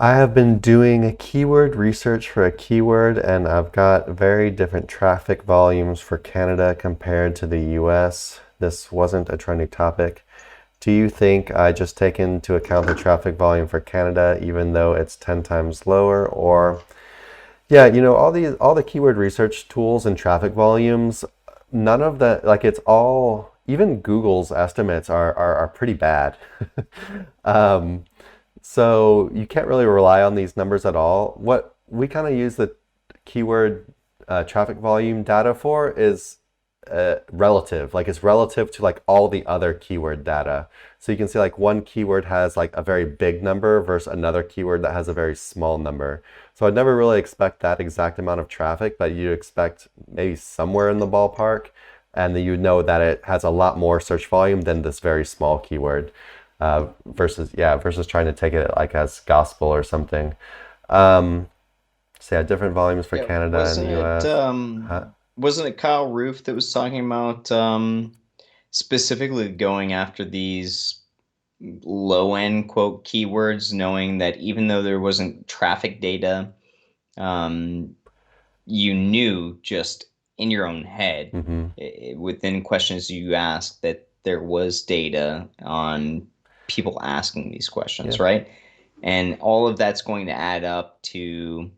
I have been doing a keyword research for a keyword, and I've got very different traffic volumes for Canada compared to the US. This wasn't a trending topic. Do you think I just take into account the traffic volume for Canada even though it's 10 times lower? Or yeah, all the keyword research tools and traffic volumes, none of the like it's all even Google's estimates are pretty bad. Um, so you can't really rely on these numbers at all. What we kind of use the keyword traffic volume data for is relative. Like it's relative to like all the other keyword data. So you can see like one keyword has like a very big number versus another keyword that has a very small number. So I'd never really expect that exact amount of traffic, but you expect maybe somewhere in the ballpark, and then you know that it has a lot more search volume than this very small keyword versus trying to take it like as gospel or something. So yeah, different volumes for Yeah, Canada and the US. wasn't it Kyle Roof that was talking about specifically going after these low end quote keywords, knowing that even though there wasn't traffic data, um, you knew just in your own head Hmm. within questions you asked that there was data on people asking these Yeah. questions, right? And all of that's going to add up to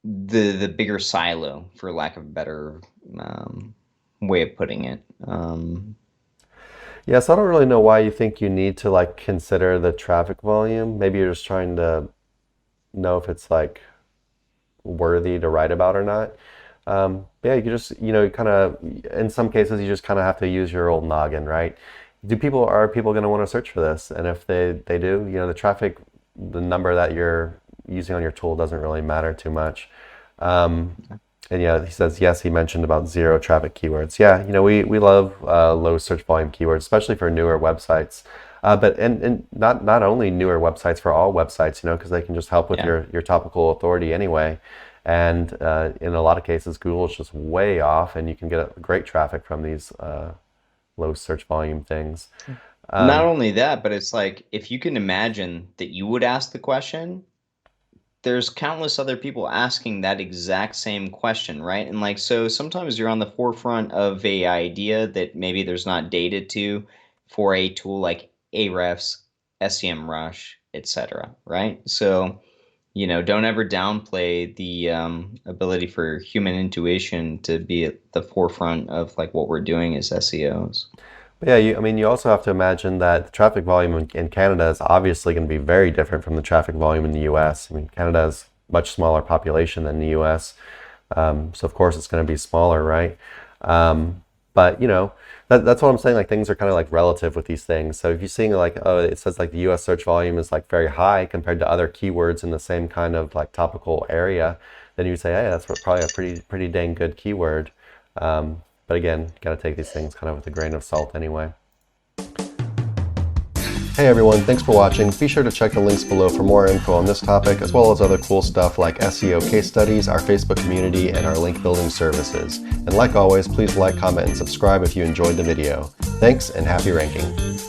the bigger silo, for lack of a better way of putting it. Yeah, so I don't really know why you think you need to like consider the traffic volume. Maybe you're just trying to know if it's like worthy to write about or not. Yeah, you could just, kind of, in some cases, you just kind of have to use your old noggin, right? Are people going to want to search for this? And if they do, the traffic, the number that you're using on your tool doesn't really matter too much. Um, and yeah, he says, yes, he mentioned about zero traffic keywords. Yeah, we love low search volume keywords, especially for newer websites. But not only newer websites, for all websites, because they can just help with Yeah. your topical authority anyway. And in a lot of cases, Google is just way off, and you can get great traffic from these low search volume things. Not Um, only that, but it's like if you can imagine that you would ask the question, there's countless other people asking that exact same question, right? And like so sometimes you're on the forefront of a idea that maybe there's not data to for a tool like Ahrefs, SEMrush, etc., right? So, don't ever downplay the ability for human intuition to be at the forefront of like what we're doing as SEOs. but yeah, I mean, you also have to imagine that the traffic volume in Canada is obviously going to be very different from the traffic volume in the US. I mean, Canada has much smaller population than the US, so of course it's going to be smaller, right? But that's what I'm saying. Like things are kind of like relative with these things. So if you're seeing like, oh, it says like the U.S. search volume is like very high compared to other keywords in the same kind of like topical area, then you say, hey, that's probably a pretty dang good keyword. But again, got to take these things kind of with a grain of salt anyway. Hey everyone, thanks for watching. Be sure to check the links below for more info on this topic, as well as other cool stuff like SEO case studies, our Facebook community, and our link building services. And like always, please like, comment, and subscribe if you enjoyed the video. Thanks, and happy ranking.